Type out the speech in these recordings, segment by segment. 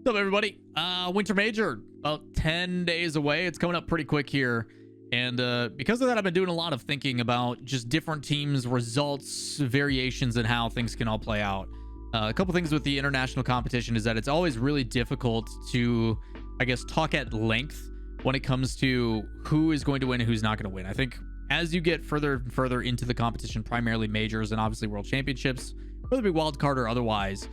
What's up, everybody? Winter Major, about 10 days away. It's coming up pretty quick here. And because of that, I've been doing a lot of thinking about just different teams, results, variations, and how things can all play out. A couple things with the international competition is that it's always really difficult to, I guess, talk at length when it comes to who is going to win and who's not going to win. I think as you get further and further into the competition, primarily majors and obviously world championships, whether it be wild card or otherwise,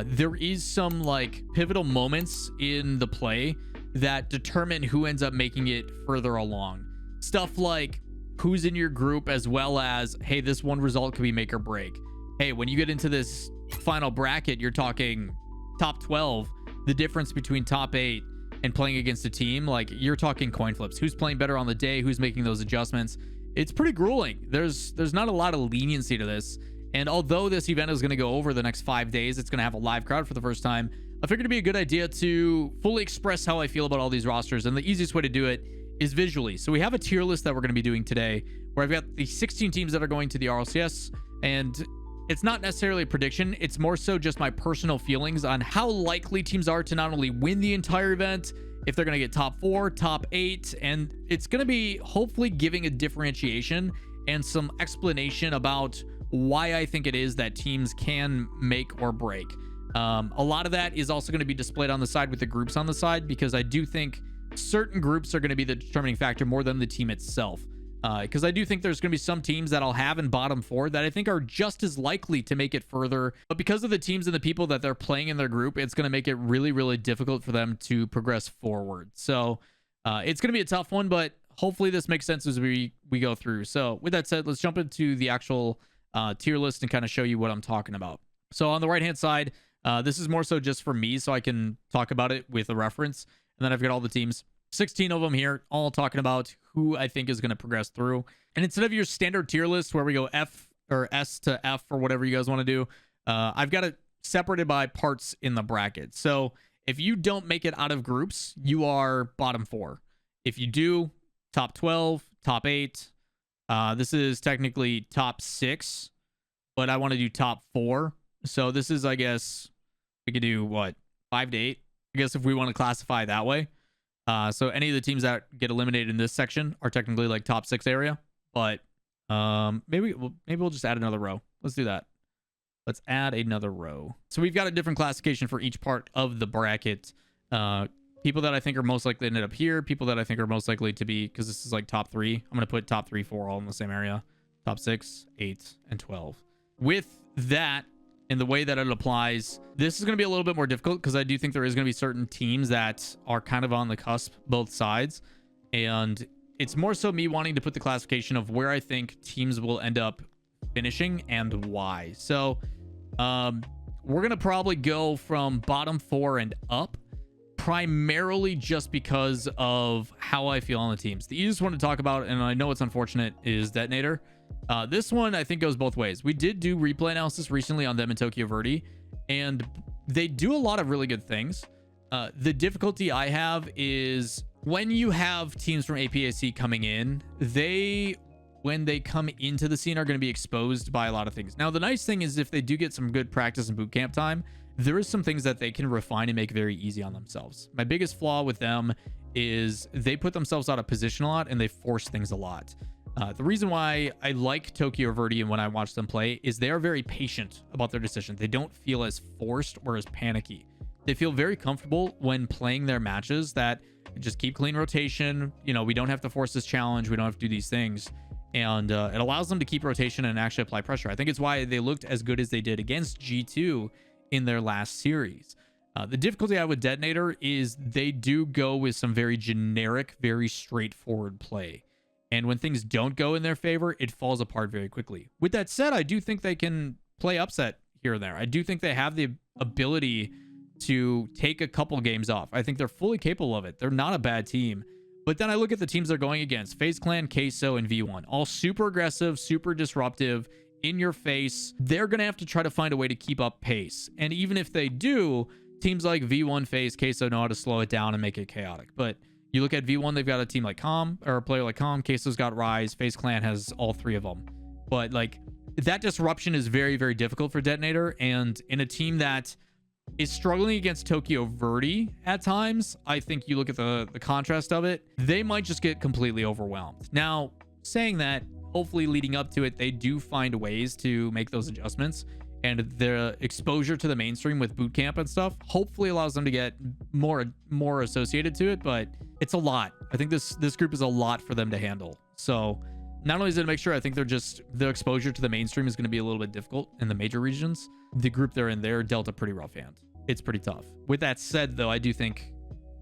there is some like pivotal moments in the play that determine who ends up making it further along. Stuff like who's in your group, as well as, hey, this one result could be make or break. Hey, when you get into this final bracket, you're talking top 12. The difference between top 8 and playing against a team, like you're talking coin flips. Who's playing better on the day? Who's making those adjustments? It's pretty grueling. There's not a lot of leniency to this. And although this event is going to go over the next 5 days, it's going to have a live crowd for the first time. I figured it'd be a good idea to fully express how I feel about all these rosters. And the easiest way to do it is visually. So we have a tier list that we're going to be doing today, where I've got the 16 teams that are going to the RLCS. And it's not necessarily a prediction. It's more so just my personal feelings on how likely teams are to not only win the entire event, if they're going to get top 4, top 8. And it's going to be hopefully giving a differentiation and some explanation about why I think it is that teams can make or break. A lot of that is also going to be displayed on the side with the groups on the side, because I do think certain groups are going to be the determining factor more than the team itself. Because I do think there's going to be some teams that I'll have in bottom 4 that I think are just as likely to make it further. But because of the teams and the people that they're playing in their group, it's going to make it really, really difficult for them to progress forward. So it's going to be a tough one, but hopefully this makes sense as we go through. So with that said, let's jump into the actual tier list and kind of show you what I'm talking about. So on the right hand side, this is more so just for me, so I can talk about it with a reference. And then I've got all the teams, 16 of them here, all talking about who I think is going to progress through. And instead of your standard tier list where we go F or S to F or whatever you guys want to do, I've got it separated by parts in the bracket. So if you don't make it out of groups, you are bottom 4. If you do, top 12, top 8. This is technically top 6, but I want to do top 4. So this is, I guess, we could do what, 5 to 8, I guess, if we want to classify that way. So any of the teams that get eliminated in this section are technically like top 6 area, but maybe we'll just add another row. Let's do that. Let's add another row. So we've got a different classification for each part of the bracket. People that I think are most likely to end up here. People that I think are most likely to be, because this is like top 3. I'm going to put top 3, 4 all in the same area. Top 6, 8, and 12. With that, and the way that it applies, this is going to be a little bit more difficult because I do think there is going to be certain teams that are kind of on the cusp, both sides. And it's more so me wanting to put the classification of where I think teams will end up finishing and why. So we're going to probably go from bottom 4 and up, primarily just because of how I feel on the teams. The easiest one to talk about, and I know it's unfortunate, is Detonator. This one I think goes both ways. We did do replay analysis recently on them in Tokyo Verde, and they do a lot of really good things. The difficulty I have is when you have teams from APAC coming in, when they come into the scene, are going to be exposed by a lot of things. Now, the nice thing is if they do get some good practice and boot camp time, there is some things that they can refine and make very easy on themselves. My biggest flaw with them is they put themselves out of position a lot and they force things a lot. The reason why I like Tokyo Verde and when I watch them play is they are very patient about their decision. They don't feel as forced or as panicky. They feel very comfortable when playing their matches that just keep clean rotation. You know, we don't have to force this challenge. We don't have to do these things. And it allows them to keep rotation and actually apply pressure. I think it's why they looked as good as they did against G2 in their last series. The difficulty I have with Detonator is they do go with some very generic, very straightforward play. And when things don't go in their favor, it falls apart very quickly. With that said, I do think they can play upset here and there. I do think they have the ability to take a couple games off. I think they're fully capable of it. They're not a bad team. But then I look at the teams they're going against. FaZe Clan, Queso, and V1. All super aggressive, super disruptive, in your face. They're going to have to try to find a way to keep up pace. And even if they do, teams like V1, FaZe, Queso know how to slow it down and make it chaotic. But you look at V1, they've got a team like Calm, or a player like Calm. Queso's got Rise. FaZe Clan has all 3 of them. But like that disruption is very, very difficult for Detonator. And in a team that is struggling against Tokyo Verde at times. I think you look at the contrast of it, they might just get completely overwhelmed. Now, saying that, hopefully leading up to it, they do find ways to make those adjustments, and the exposure to the mainstream with boot camp and stuff hopefully allows them to get more associated to it. But it's a lot. I think this group is a lot for them to handle. So not only is it to make sure, I think the exposure to the mainstream is going to be a little bit difficult in the major regions. The group they're in there dealt a pretty rough hand. It's pretty tough. With that said, though, I do think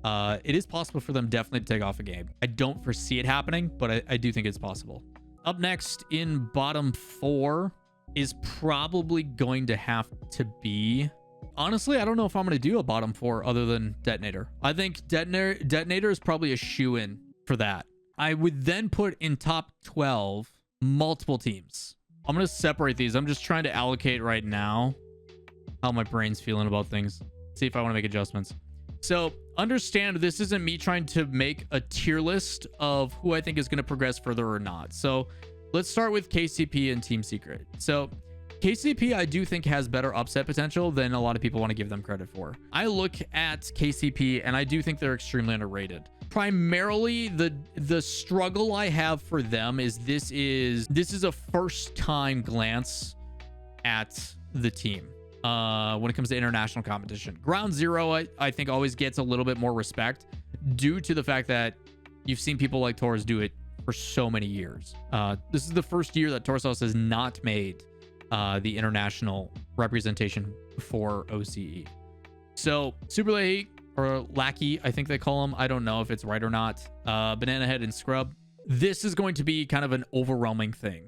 it is possible for them definitely to take off a game. I don't foresee it happening, but I do think it's possible. Up next in bottom 4 is probably going to have to be... Honestly, I don't know if I'm going to do a bottom 4 other than Detonator. I think Detonator is probably a shoe-in for that. I would then put in top 12 multiple teams. I'm going to separate these. I'm just trying to allocate right now how my brain's feeling about things. See if I want to make adjustments. So understand this isn't me trying to make a tier list of who I think is going to progress further or not. So let's start with KCP and Team Secret. So KCP, I do think, has better upset potential than a lot of people want to give them credit for. I look at KCP and I do think they're extremely underrated. Primarily, the struggle I have for them is this is a first time glance at the team when it comes to international competition. Ground Zero, I think, always gets a little bit more respect due to the fact that you've seen people like Torres do it for so many years. This is the first year that Torsos has not made the international representation for OCE. So Super Late, or Lackey, I think they call him. I don't know if it's right or not. Banana Head and Scrub. This is going to be kind of an overwhelming thing.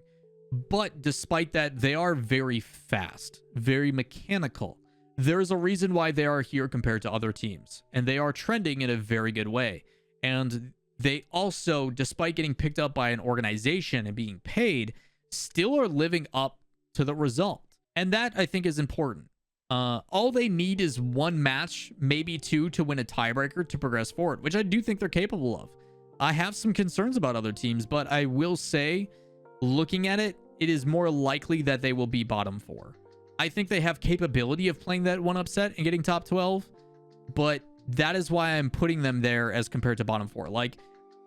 But despite that, they are very fast, very mechanical. There's a reason why they are here compared to other teams, and they are trending in a very good way. And they also, despite getting picked up by an organization and being paid, still are living up to the result. And that, I think, is important. All they need is one match, maybe two, to win a tiebreaker to progress forward, which I do think they're capable of. I have some concerns about other teams, but I will say, looking at it, it is more likely that they will be bottom 4. I think they have capability of playing that one upset and getting top 12, but that is why I'm putting them there as compared to bottom 4. Like,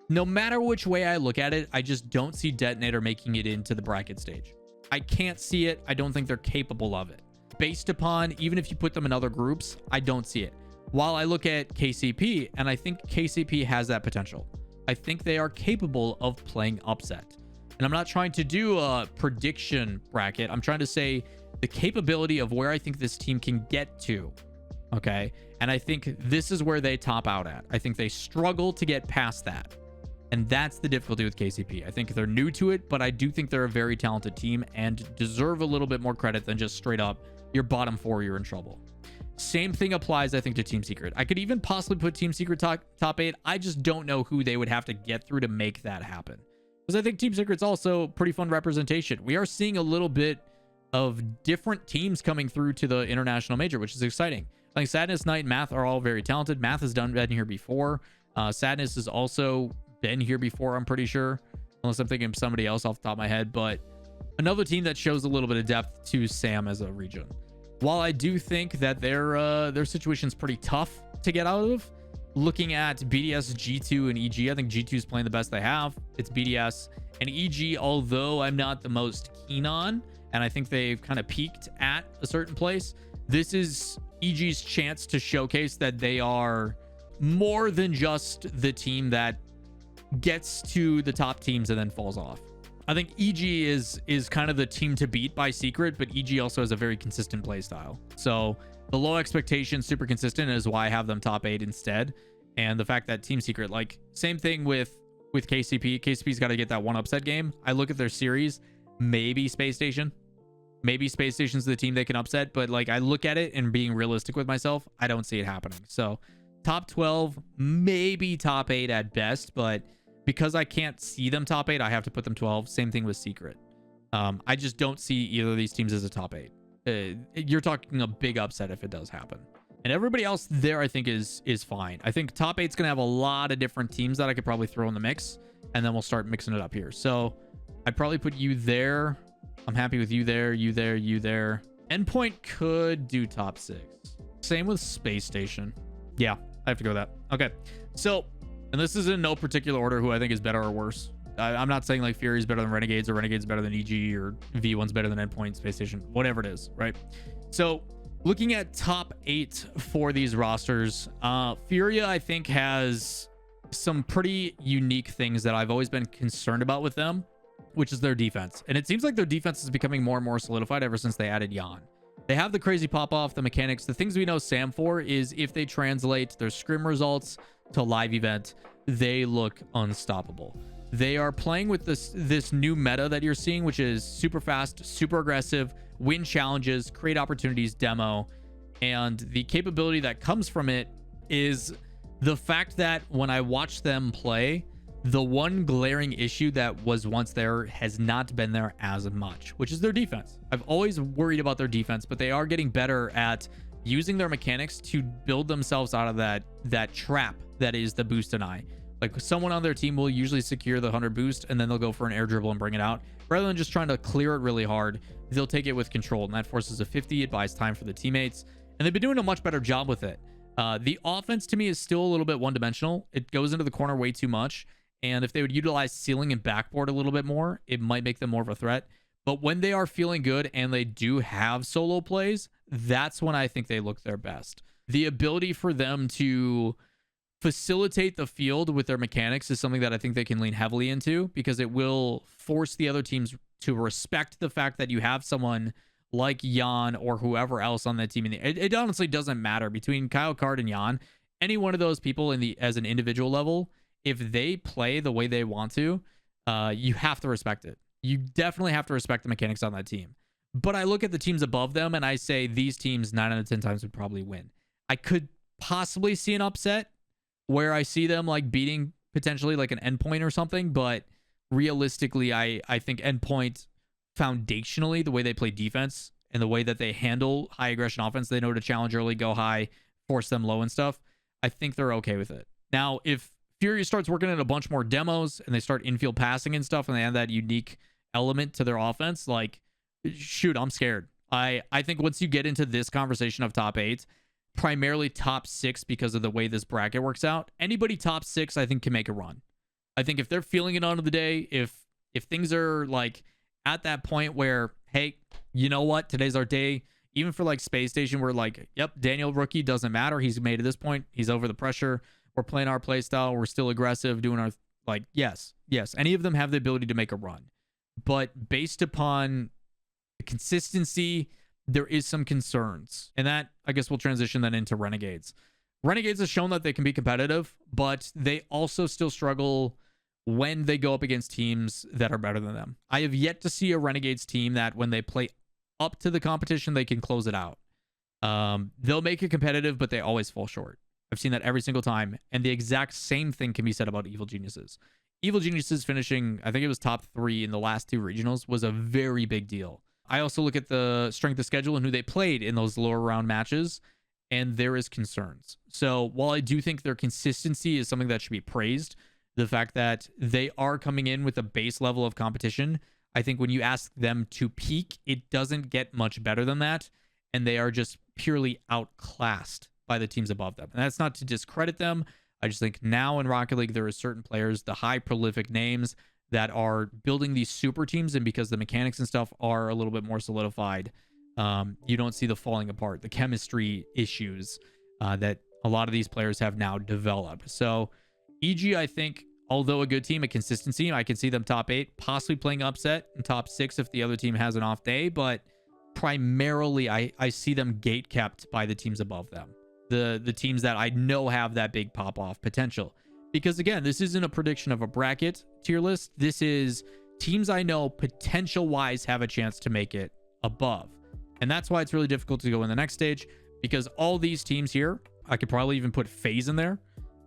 no matter which way I look at it, I just don't see Detonator making it into the bracket stage. I can't see it. I don't think they're capable of it. Based upon, even if you put them in other groups, I don't see it. While I look at KCP, and I think KCP has that potential. I think they are capable of playing upset. And I'm not trying to do a prediction bracket. I'm trying to say the capability of where I think this team can get to. Okay. And I think this is where they top out at. I think they struggle to get past that. And that's the difficulty with KCP. I think they're new to it, but I do think they're a very talented team and deserve a little bit more credit than just straight up, you're bottom 4, you're in trouble. Same thing applies, I think, to Team Secret. I could even possibly put Team Secret top 8. I just don't know who they would have to get through to make that happen. Because I think Team Secret's also pretty fun representation. We are seeing a little bit of different teams coming through to the international major, which is exciting. I think Sadness, Knight, and Math are all very talented. Math has been here before. Sadness has also been here before, I'm pretty sure. Unless I'm thinking of somebody else off the top of my head. But another team that shows a little bit of depth to Sam as a region. While I do think that their situation's pretty tough to get out of, looking at BDS, G2, and EG, I think G2 is playing the best they have. It's BDS and EG, although I'm not the most keen on, and I think they've kind of peaked at a certain place. This is EG's chance to showcase that they are more than just the team that gets to the top teams and then falls off. I think EG is kind of the team to beat by Secret, but EG also has a very consistent play style. So the low expectations, super consistent, is why I have them top 8 instead. And the fact that Team Secret, like, same thing with KCP. KCP's got to get that one upset game. I look at their series, maybe Space Station. Maybe Space Station's the team they can upset, but like I look at it and being realistic with myself, I don't see it happening. So top 12, maybe top 8 at best, but because I can't see them top 8, I have to put them 12. Same thing with Secret. I just don't see either of these teams as a top 8. You're talking a big upset if it does happen. And everybody else there, I think, is fine. I think top 8's going to have a lot of different teams that I could probably throw in the mix, and then we'll start mixing it up here. So I'd probably put you there. I'm happy with you there, you there, you there. Endpoint could do top 6. Same with Space Station. Yeah, I have to go with that. Okay. So, and this is in no particular order who I think is better or worse. I'm not saying like Fury's better than Renegades or Renegades better than EG or V1's better than Endpoint, Space Station, whatever it is, right? So, looking at top 8 for these rosters, Furia, I think, has some pretty unique things that I've always been concerned about with them, which is their defense. And it seems like their defense is becoming more and more solidified ever since they added Yan. They have the crazy pop-off, the mechanics. The things we know Sam for is if they translate their scrim results to live event, they look unstoppable. They are playing with this new meta that you're seeing, which is super fast, super aggressive, win challenges, create opportunities, demo. And the capability that comes from it is the fact that when I watch them play, the one glaring issue that was once there has not been there as much, which is their defense. I've always worried about their defense, but they are getting better at using their mechanics to build themselves out of that trap that is the boost and I. Like someone on their team will usually secure the 100 boost and then they'll go for an air dribble and bring it out. Rather than just trying to clear it really hard, they'll take it with control, and that forces a 50. It buys time for the teammates, and they've been doing a much better job with it. The offense to me is still a little bit one-dimensional. It goes into the corner way too much. And if they would utilize ceiling and backboard a little bit more, it might make them more of a threat. But when they are feeling good and they do have solo plays, that's when I think they look their best. The ability for them to facilitate the field with their mechanics is something that I think they can lean heavily into, because it will force the other teams to respect the fact that you have someone like Yan or whoever else on that team. It honestly doesn't matter between Kyle Card and Yan. Any one of those people as an individual level, if they play the way they want to, you have to respect it. You definitely have to respect the mechanics on that team. But I look at the teams above them and I say these teams 9 out of 10 times would probably win. I could possibly see an upset where I see them like beating potentially like an Endpoint or something, but realistically, I think Endpoint foundationally, the way they play defense and the way that they handle high aggression offense, they know to challenge early, go high, force them low and stuff. I think they're okay with it. Now, if Fury starts working at a bunch more demos and they start infield passing and stuff and they have that unique element to their offense, like, shoot, I'm scared. I think once you get into this conversation of top 8, primarily top 6 because of the way this bracket works out, anybody top 6 I think can make a run. I think if they're feeling it on the day, if things are like at that point where, hey, you know what, today's our day, even for like Space Station, we're like, yep, Daniel rookie doesn't matter, he's made it this point, he's over the pressure, we're playing our play style, we're still aggressive, doing our, like, yes, any of them have the ability to make a run. But based upon the consistency, there is some concerns. And that, I guess we'll transition then into Renegades. Renegades has shown that they can be competitive, but they also still struggle when they go up against teams that are better than them. I have yet to see a Renegades team that when they play up to the competition, they can close it out. They'll make it competitive, but they always fall short. I've seen that every single time. And the exact same thing can be said about Evil Geniuses. Evil Geniuses finishing, I think it was top 3 in the last 2 regionals, was a very big deal. I also look at the strength of schedule and who they played in those lower round matches, and there is concerns. So while I do think their consistency is something that should be praised, the fact that they are coming in with a base level of competition, I think when you ask them to peak, it doesn't get much better than that, and they are just purely outclassed by the teams above them. And that's not to discredit them. I just think now in Rocket League, there are certain players, the high prolific names, that are building these super teams, and because the mechanics and stuff are a little bit more solidified, you don't see the falling apart, the chemistry issues that a lot of these players have now developed. So EG, I think, although a good team, a consistency, I can see them top 8, possibly playing upset in top 6 if the other team has an off day, but primarily I see them gate kept by the teams above them, the teams that I know have that big pop off potential. Because again, this isn't a prediction of a bracket tier list. This is teams I know potential-wise have a chance to make it above. And that's why it's really difficult to go in the next stage, because all these teams here, I could probably even put FaZe in there,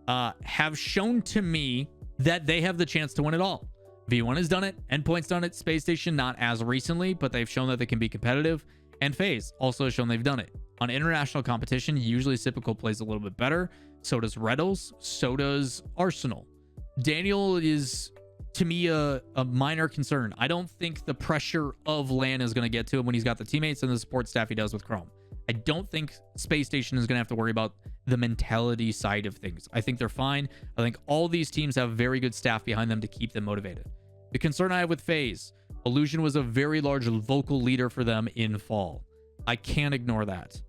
have shown to me that they have the chance to win it all. V1 has done it, Endpoint's done it, Space Station not as recently, but they've shown that they can be competitive, and FaZe also has shown they've done it. On international competition, usually Cypical plays a little bit better. So does Reddles. So does Arsenal. Daniel is, to me, a minor concern. I don't think the pressure of LAN is going to get to him when he's got the teammates and the support staff he does with Chrome. I don't think Space Station is going to have to worry about the mentality side of things. I think they're fine. I think all these teams have very good staff behind them to keep them motivated. The concern I have with FaZe, Illusion was a very large vocal leader for them in fall. I can't ignore that.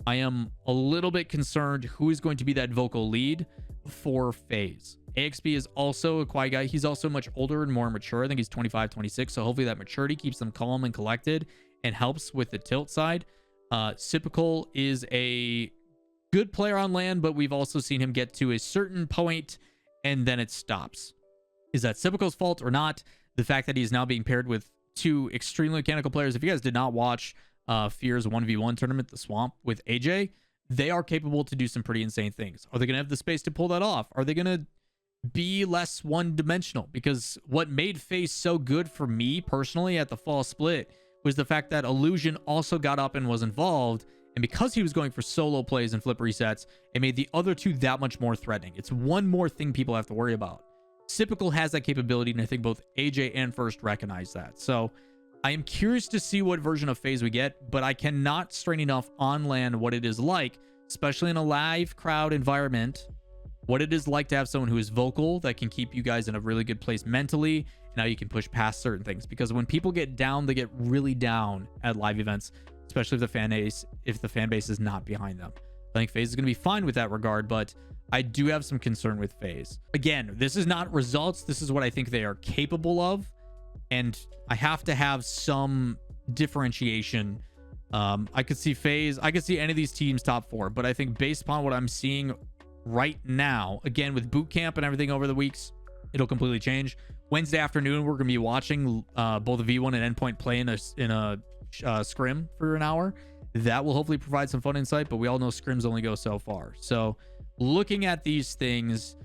I am a little bit concerned who is going to be that vocal lead for FaZe. AXB is also a quiet guy. He's also much older and more mature. I think he's 25, 26. So hopefully that maturity keeps them calm and collected and helps with the tilt side. Sipical is a good player on land, but we've also seen him get to a certain point and then it stops. Is that Sipical's fault or not? The fact that he's now being paired with two extremely mechanical players. If you guys did not watch Fear's 1v1 tournament, The Swamp, with AJ, they are capable to do some pretty insane things. Are they going to have the space to pull that off? Are they going to be less one-dimensional? Because what made FaZe so good for me personally at the fall split was the fact that Illusion also got up and was involved, and because he was going for solo plays and flip resets, it made the other two that much more threatening. It's one more thing people have to worry about. Sipical has that capability, and I think both AJ and First recognize that. So I am curious to see what version of FaZe we get, but I cannot strain enough on land what it is like, especially in a live crowd environment, what it is like to have someone who is vocal that can keep you guys in a really good place mentally, and how you can push past certain things. Because when people get down, they get really down at live events, especially if the fan base is not behind them. I think FaZe is going to be fine with that regard, but I do have some concern with FaZe. Again, this is not results. This is what I think they are capable of, and I have to have some differentiation. I could see FaZe. I could see any of these teams top 4, but I think based upon what I'm seeing right now, again, with boot camp and everything over the weeks, it'll completely change. Wednesday afternoon, we're going to be watching both V1 and Endpoint play in a scrim for an hour. That will hopefully provide some fun insight, but we all know scrims only go so far. So looking at these things,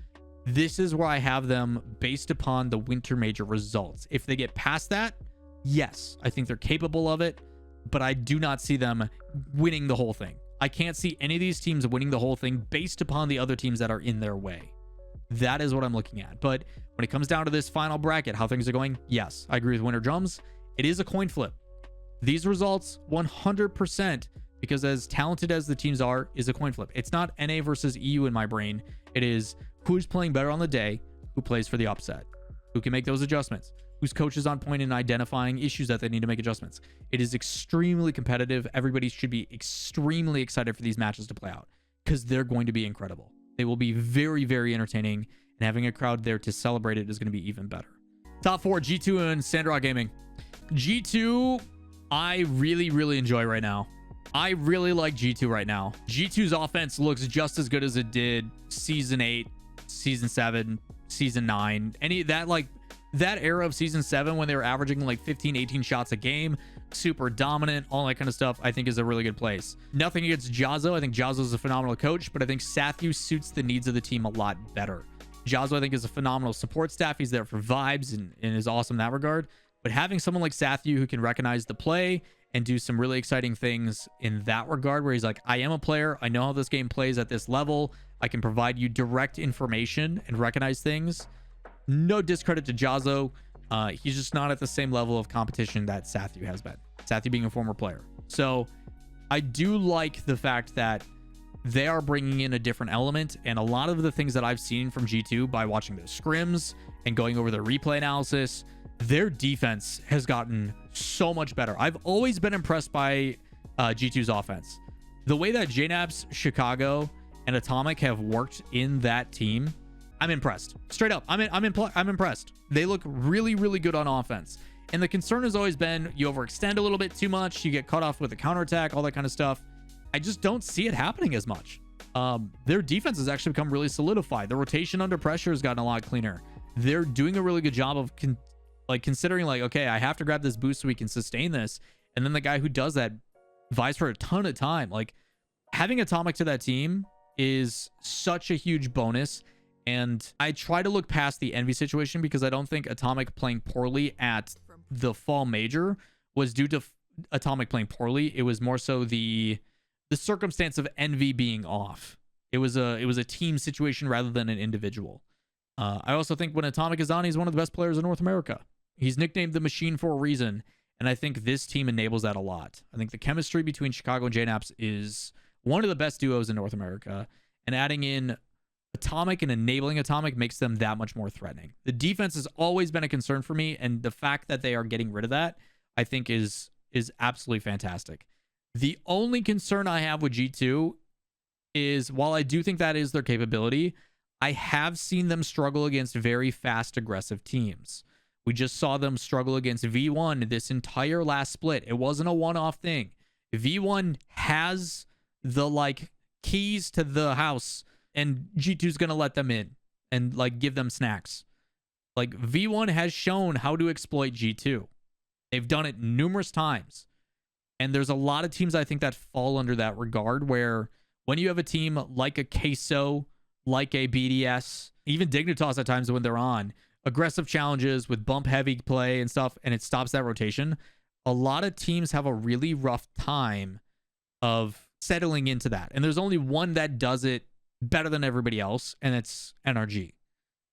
this is where I have them based upon the winter major results. If they get past that, yes, I think they're capable of it, but I do not see them winning the whole thing. I can't see any of these teams winning the whole thing based upon the other teams that are in their way. That is what I'm looking at. But when it comes down to this final bracket, how things are going, yes, I agree with Winter Drums. It is a coin flip. These results, 100%, because as talented as the teams are, is a coin flip. It's not NA versus EU in my brain. It is who's playing better on the day, who plays for the upset, who can make those adjustments, whose coach is on point in identifying issues that they need to make adjustments. It is extremely competitive. Everybody should be extremely excited for these matches to play out because they're going to be incredible. They will be very, very entertaining, and having a crowd there to celebrate it is going to be even better. Top 4, G2 and Sandrock Gaming. G2, I really, really enjoy right now. I really like G2 right now. G2's offense looks just as good as it did Season 8, Season 7, Season 9. That era of Season 7 when they were averaging like 15, 18 shots a game, super dominant, all that kind of stuff, I think is a really good place. Nothing against Jazzo. I think Jazzo is a phenomenal coach, but I think Sathu suits the needs of the team a lot better. Jazzo, I think, is a phenomenal support staff. He's there for vibes and is awesome in that regard. But having someone like Sathu who can recognize the play and do some really exciting things in that regard, where he's like, I am a player. I know how this game plays at this level. I can provide you direct information and recognize things. No discredit to Jazzo. He's just not at the same level of competition that Sathu has been. Sathu being a former player. So I do like the fact that they are bringing in a different element, and a lot of the things that I've seen from G2 by watching their scrims and going over their replay analysis, their defense has gotten so much better. I've always been impressed by G2's offense. The way that JNAPS, Chicago, and Atomic have worked in that team, I'm impressed. Straight up, I'm impressed. They look really, really good on offense. And the concern has always been you overextend a little bit too much, you get cut off with a counterattack, all that kind of stuff. I just don't see it happening as much. Their defense has actually become really solidified. The rotation under pressure has gotten a lot cleaner. They're doing a really good job of considering like, okay, I have to grab this boost so we can sustain this. And then the guy who does that vies for a ton of time. Like, having Atomic to that team is such a huge bonus. And I try to look past the Envy situation because I don't think Atomic playing poorly at the fall major was due to Atomic playing poorly. It was more so the circumstance of Envy being off. It was a team situation rather than an individual. I also think when Atomic is on, he's one of the best players in North America. He's nicknamed the Machine for a reason, And I think this team enables that a lot. I think the chemistry between Chicago and JNAPS is one of the best duos in North America. And adding in Atomic and enabling Atomic makes them that much more threatening. The defense has always been a concern for me, and the fact that they are getting rid of that, I think is absolutely fantastic. The only concern I have with G2 is, while I do think that is their capability, I have seen them struggle against very fast, aggressive teams. We just saw them struggle against V1 this entire last split. It wasn't a one-off thing. V1 has the keys to the house, and G2's going to let them in and give them snacks. V1 has shown how to exploit G2. They've done it numerous times. And there's a lot of teams I think that fall under that regard, where when you have a team like a Queso, like a BDS, even Dignitas at times when they're on, aggressive challenges with bump heavy play and stuff, and it stops that rotation, a lot of teams have a really rough time of settling into that. And there's only one that does it better than everybody else, and it's NRG.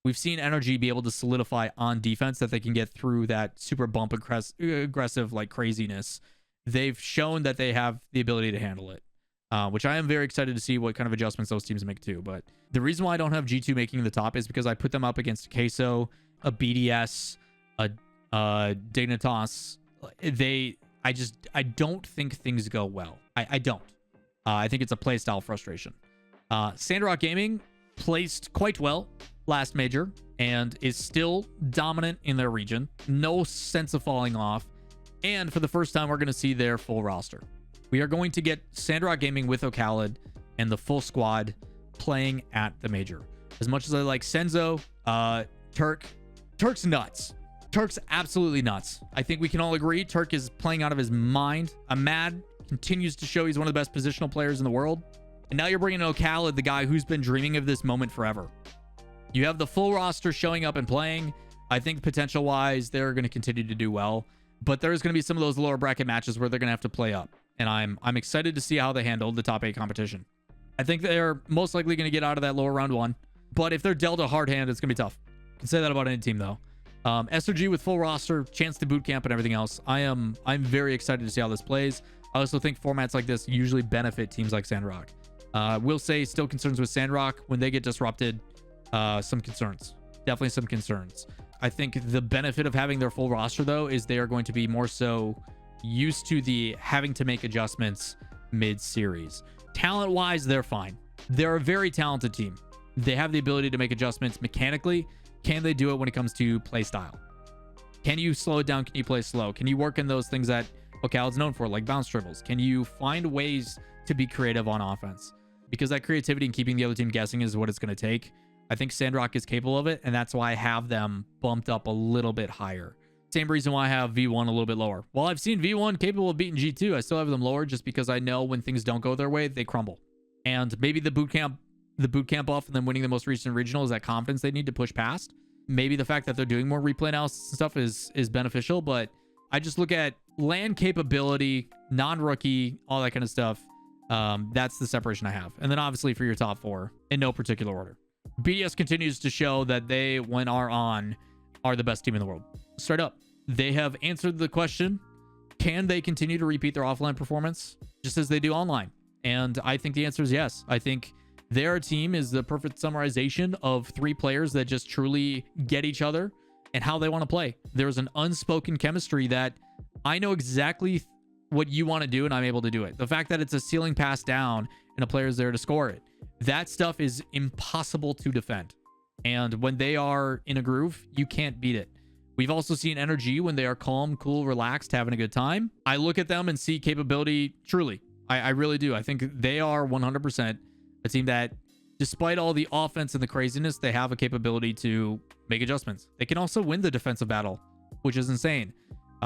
We've seen NRG be able to solidify on defense that they can get through that super bump aggressive craziness. They've shown that they have the ability to handle it, which I am very excited to see what kind of adjustments those teams make too. But the reason why I don't have G2 making the top is because I put them up against a Queso, a BDS, a Dignitas. I don't think things go well. I don't. I think it's a playstyle frustration. Sandrock Gaming placed quite well last major and is still dominant in their region. No sense of falling off. And for the first time, we're going to see their full roster. We are going to get Sandrock Gaming with Ocalid and the full squad playing at the major. As much as I like Senzo, Turk's nuts. Turk's absolutely nuts. I think we can all agree Turk is playing out of his mind. Ahmad continues to show he's one of the best positional players in the world. And now you're bringing in Ocalid, the guy who's been dreaming of this moment forever. You have the full roster showing up and playing. I think potential-wise, they're going to continue to do well. But there's going to be some of those lower bracket matches where they're going to have to play up. And I'm excited to see how they handle the top 8 competition. I think they're most likely going to get out of that lower round 1. But if they're dealt a hard hand, it's going to be tough. I can say that about any team, though. SRG with full roster, chance to boot camp and everything else. I'm very excited to see how this plays. I also think formats like this usually benefit teams like Sandrock. We'll say still concerns with Sandrock. When they get disrupted, some concerns. Definitely some concerns. I think the benefit of having their full roster, though, is they are going to be more so used to the having to make adjustments mid-series. Talent-wise, they're fine. They're a very talented team. They have the ability to make adjustments mechanically. Can they do it when it comes to play style? Can you slow it down? Can you play slow? Can you work in those things that Ocalid's known for, like bounce dribbles? Can you find ways to be creative on offense? Because that creativity and keeping the other team guessing is what it's going to take. I think Sandrock is capable of it, and that's why I have them bumped up a little bit higher. Same reason why I have V1 a little bit lower. While I've seen V1 capable of beating G2, I still have them lower just because I know when things don't go their way, they crumble. And maybe the boot camp off and then winning the most recent regional is that confidence they need to push past. Maybe the fact that they're doing more replay analysis and stuff is beneficial, but I just look at land capability, non-rookie, all that kind of stuff. That's the separation I have. And then obviously for your top 4, in no particular order. BDS continues to show that they, when are the best team in the world. Straight up. They have answered the question, can they continue to repeat their offline performance just as they do online? And I think the answer is yes. I think their team is the perfect summarization of 3 players that just truly get each other and how they want to play. There's an unspoken chemistry that I know exactly what you want to do and I'm able to do it. The fact that it's a ceiling pass down and a player is there to score it, that stuff is impossible to defend. And when they are in a groove, you can't beat it. We've also seen energy when they are calm, cool, relaxed, having a good time. I look at them and see capability truly. I really do. I think they are 100% a team that, despite all the offense and the craziness, they have a capability to make adjustments. They can also win the defensive battle, which is insane.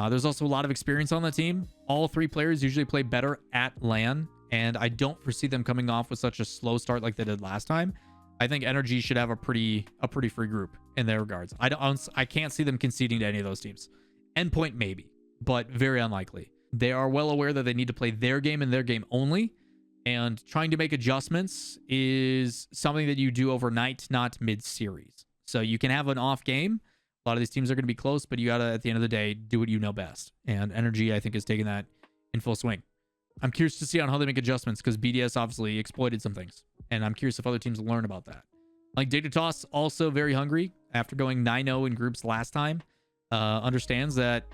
There's also a lot of experience on the team. All 3 players usually play better at LAN, and I don't foresee them coming off with such a slow start like they did last time. I think Energy should have a pretty free group in their regards. I can't see them conceding to any of those teams. Endpoint maybe, but very unlikely. They are well aware that they need to play their game and their game only, and trying to make adjustments is something that you do overnight, not mid-series. So you can have an off game A lot of these teams are going to be close, but you got to, at the end of the day, do what you know best. And Energy, I think, is taking that in full swing. I'm curious to see on how they make adjustments because BDS obviously exploited some things. And I'm curious if other teams learn about that. Like Dignitas, also very hungry after going 9-0 in groups last time. Understands that,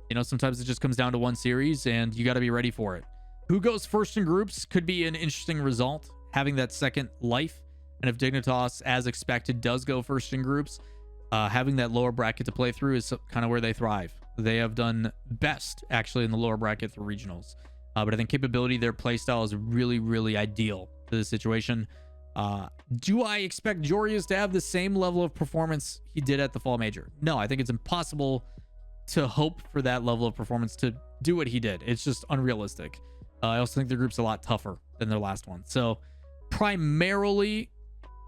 you know, sometimes it just comes down to one series and you got to be ready for it. Who goes first in groups could be an interesting result, having that second life. And if Dignitas, as expected, does go first in groups, having that lower bracket to play through is kind of where they thrive. They have done best, actually, in the lower bracket through regionals. But I think capability, their playstyle is really, really ideal to the situation. Do I expect Jorius to have the same level of performance he did at the Fall Major? No, I think it's impossible to hope for that level of performance to do what he did. It's just unrealistic. I also think their group's a lot tougher than their last one. So primarily,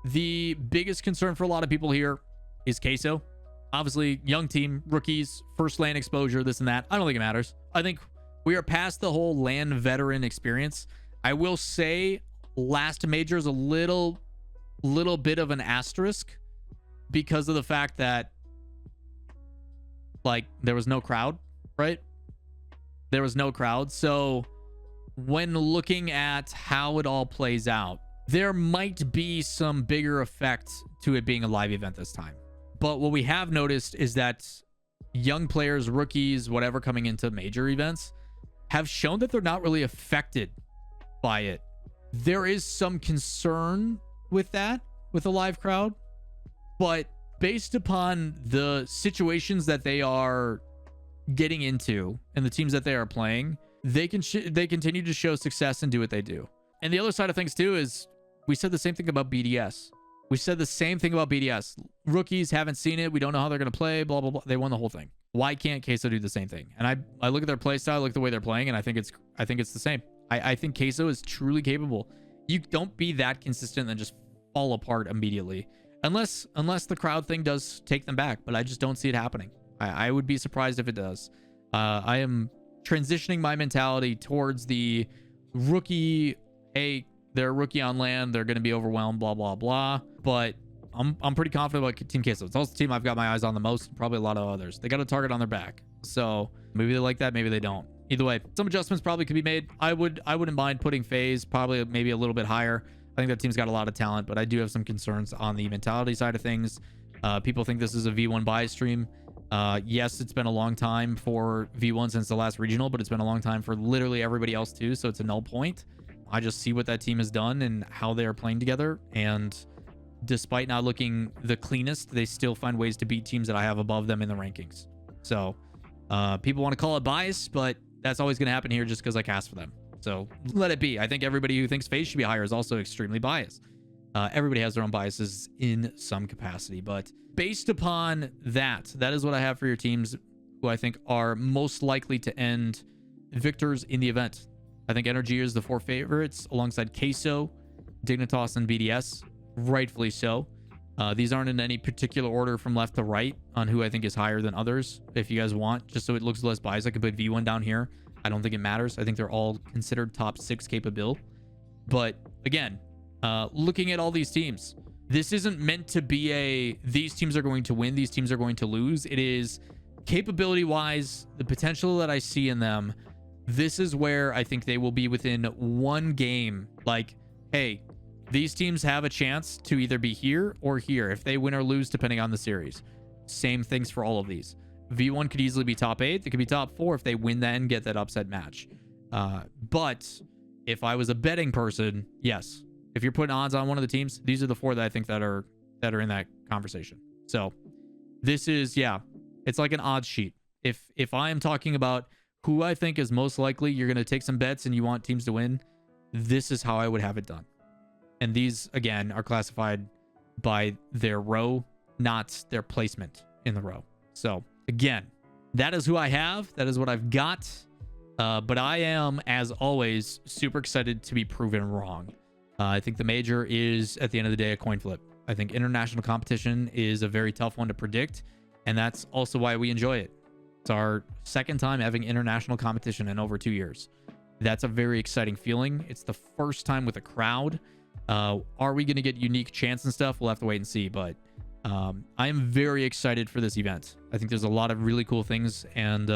the biggest concern for a lot of people here is Queso. Obviously, young team, rookies, first LAN exposure, this and that. I don't think it matters. I think we are past the whole LAN veteran experience. I will say last major is a little bit of an asterisk because of the fact that, like, there was no crowd, right? There was no crowd. So when looking at how it all plays out, there might be some bigger effect to it being a live event this time. But what we have noticed is that young players, rookies, whatever, coming into major events have shown that they're not really affected by it. There is some concern with that, with a live crowd, but based upon the situations that they are getting into and the teams that they are playing, they continue to show success and do what they do. And the other side of things too is we said the same thing about BDS. We said the same thing about BDS. Rookies haven't seen it. We don't know how they're going to play, blah, blah, blah. They won the whole thing. Why can't Queso do the same thing? And I look at their play style, look at the way they're playing, and I think it's the same. I think Queso is truly capable. You don't be that consistent and just fall apart immediately. Unless the crowd thing does take them back, but I just don't see it happening. I would be surprised if it does. I am transitioning my mentality towards the rookie, hey, they're a rookie on land, they're going to be overwhelmed, blah, blah, blah. But I'm pretty confident about Team Queso. It's also the team I've got my eyes on the most, probably a lot of others. They got a target on their back. So maybe they like that, maybe they don't. Either way, some adjustments probably could be made. I wouldn't mind putting FaZe probably maybe a little bit higher. I think that team's got a lot of talent, but I do have some concerns on the mentality side of things. People think this is a V1 bias stream. Yes, it's been a long time for V1 since the last regional, but it's been a long time for literally everybody else too, so it's a null point. I just see what that team has done and how they are playing together, and despite not looking the cleanest, they still find ways to beat teams that I have above them in the rankings. So people want to call it bias, but that's always going to happen here just because I cast for them. So let it be. I think everybody who thinks FaZe should be higher is also extremely biased. Everybody has their own biases in some capacity, but based upon that is what I have for your teams who I think are most likely to end victors in the event. I think Energy is the 4 favorites alongside Queso, Dignitas, and BDS. Rightfully so. These aren't in any particular order from left to right on who I think is higher than others. If you guys want, just so it looks less biased, I could put V1 down here. I don't think it matters. I think they're all considered top 6 capable. But again, looking at all these teams, this isn't meant to be these teams are going to win, these teams are going to lose. It is capability wise, the potential that I see in them. This is where I think they will be within one game. Like, hey, these teams have a chance to either be here or here if they win or lose, depending on the series. Same things for all of these. V1 could easily be top 8. They could be top 4 if they win that and get that upset match. But if I was a betting person, yes. If you're putting odds on one of the teams, these are the 4 that I think that are in that conversation. So this is, yeah, it's like an odds sheet. If I am talking about who I think is most likely, you're going to take some bets and you want teams to win, this is how I would have it done. And these, again, are classified by their row, not their placement in the row. So, again, that is who I have. That is what I've got. But I am, as always, super excited to be proven wrong. I think the major is, at the end of the day, a coin flip. I think international competition is a very tough one to predict, and that's also why we enjoy it. It's our second time having international competition in over 2 years. That's a very exciting feeling. It's the first time with a crowd. Are we going to get unique chants and stuff? We'll have to wait and see, but I am very excited for this event. I think there's a lot of really cool things, and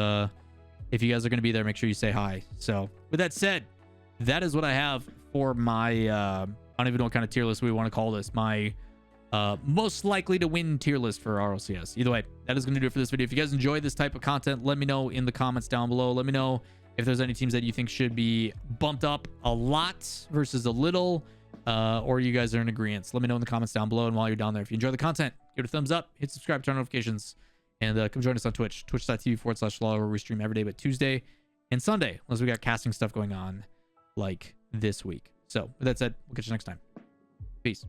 if you guys are going to be there, make sure you say hi. So with that said, that is what I have for my I don't even know what kind of tier list we want to call this, my most likely to win tier list for RLCS. Either way, that is going to do it for this video. If you guys enjoy this type of content, let me know in the comments down below. Let me know if there's any teams that you think should be bumped up a lot versus a little, or you guys are in agreement. Let me know in the comments down below. And while you're down there, if you enjoy the content, give it a thumbs up, hit subscribe, turn on notifications, and come join us on Twitch, twitch.tv/LAWL, where we stream every day but Tuesday and Sunday, unless we got casting stuff going on like this week. So with that said, we'll catch you next time. Peace.